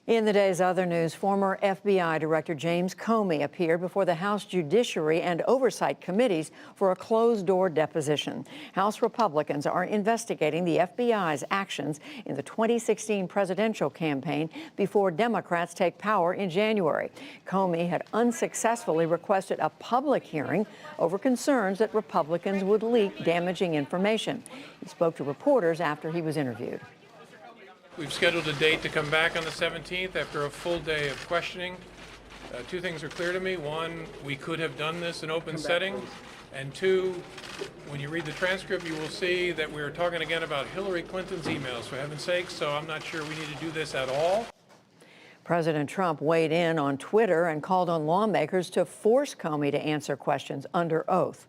In the day's other news, former FBI Director James Comey appeared before the House Judiciary and Oversight Committees for a closed-door deposition. House Republicans are investigating the FBI's actions in the 2016 presidential campaign before Democrats take power in January. Comey had unsuccessfully requested a public hearing over concerns that Republicans would leak damaging information. He spoke to reporters after he was interviewed. We've scheduled a date to come back on the 17th after a full day of questioning. Two things are clear to me. One, we could have done this in open setting. And two, when you read the transcript, you will see that we're talking again about Hillary Clinton's emails, for heaven's sake, so I'm not sure we need to do this at all. President Trump weighed in on Twitter and called on lawmakers to force Comey to answer questions under oath.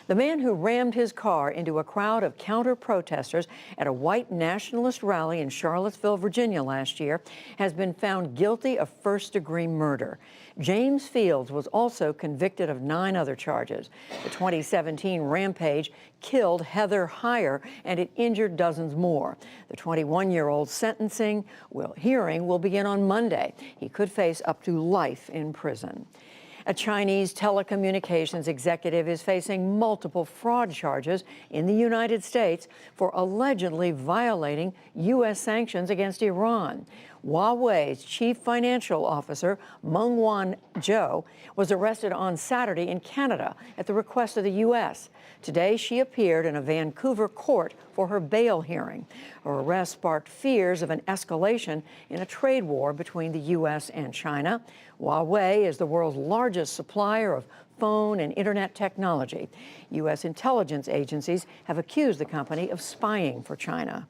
The man who rammed his car into a crowd of counter-protesters at a white nationalist rally in Charlottesville, Virginia last year has been found guilty of first-degree murder. James Fields was also convicted of 9 other charges. The 2017 rampage killed Heather Heyer and it injured dozens more. The 21-year-old's sentencing hearing will begin on Monday. He could face up to life in prison. A Chinese telecommunications executive is facing multiple fraud charges in the United States for allegedly violating U.S. sanctions against Iran. Huawei's chief financial officer, Meng Wanzhou, was arrested on Saturday in Canada at the request of the U.S. Today, she appeared in a Vancouver court for her bail hearing. Her arrest sparked fears of an escalation in a trade war between the U.S. and China. Huawei is the world's largest supplier of phone and internet technology. U.S. intelligence agencies have accused the company of spying for China.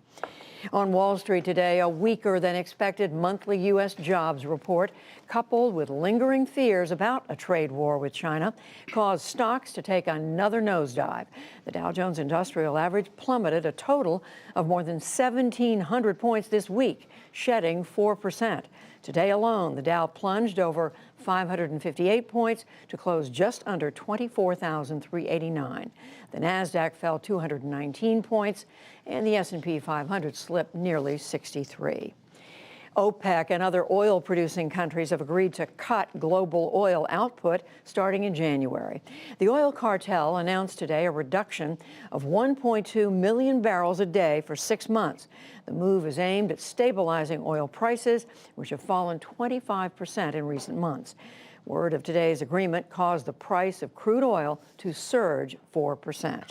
On Wall Street today, a weaker than expected monthly U.S. jobs report, coupled with lingering fears about a trade war with China, caused stocks to take another nosedive. The Dow Jones Industrial Average plummeted a total of more than 1,700 points this week, shedding 4%. Today alone, the Dow plunged over 558 points to close just under 24,389. The Nasdaq fell 219 points, and the S&P 500 slipped nearly 63. OPEC and other oil-producing countries have agreed to cut global oil output starting in January. The oil cartel announced today a reduction of 1.2 million barrels a day for 6 months. The move is aimed at stabilizing oil prices, which have fallen 25% in recent months. Word of today's agreement caused the price of crude oil to surge 4%.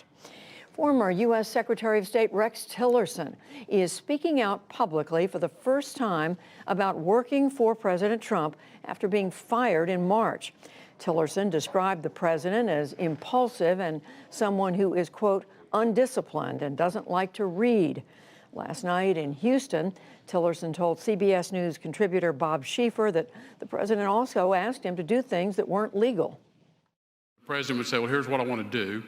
Former U.S. Secretary of State Rex Tillerson is speaking out publicly for the first time about working for President Trump after being fired in March. Tillerson described the president as impulsive and someone who is, quote, undisciplined and doesn't like to read. Last night in Houston, Tillerson told CBS News contributor Bob Schieffer that the president also asked him to do things that weren't legal. The president would say, well, here's what I want to do,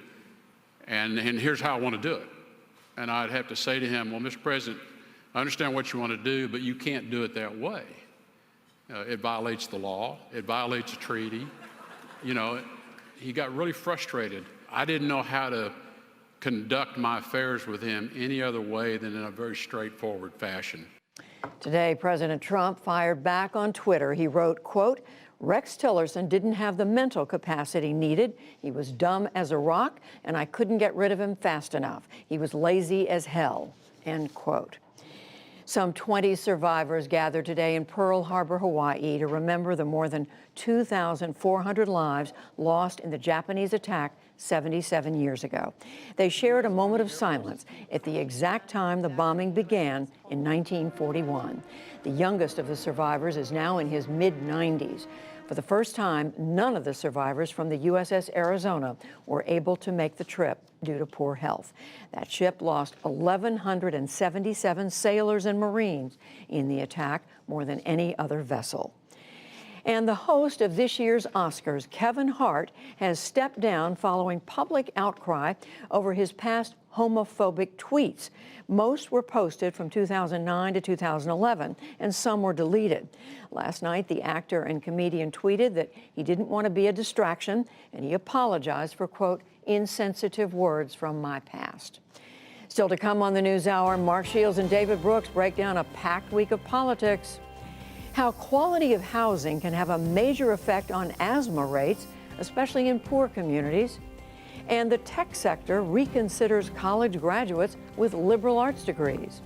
and here's how I want to do it. And I'd have to say to him, well, Mr. President, I understand what you want to do, but you can't do it that way. It violates the law. It violates a treaty. You know, he got really frustrated. I didn't know how to conduct my affairs with him any other way than in a very straightforward fashion. Today, President Trump fired back on Twitter. He wrote, quote, Rex Tillerson didn't have the mental capacity needed. He was dumb as a rock, and I couldn't get rid of him fast enough. He was lazy as hell, end quote. Some 20 survivors gathered today in Pearl Harbor, Hawaii, to remember the more than 2,400 lives lost in the Japanese attack 77 years ago. They shared a moment of silence at the exact time the bombing began in 1941. The youngest of the survivors is now in his mid-90s. For the first time, none of the survivors from the USS Arizona were able to make the trip due to poor health. That ship lost 1,177 sailors and Marines in the attack, more than any other vessel. And the host of this year's Oscars, Kevin Hart, has stepped down following public outcry over his past homophobic tweets. Most were posted from 2009 to 2011, and some were deleted. Last night, the actor and comedian tweeted that he didn't want to be a distraction, and he apologized for, quote, insensitive words from my past. Still to come on the NewsHour, Mark Shields and David Brooks break down a packed week of politics. how quality of housing can have a major effect on asthma rates, especially in poor communities, and the tech sector reconsiders college graduates with liberal arts degrees.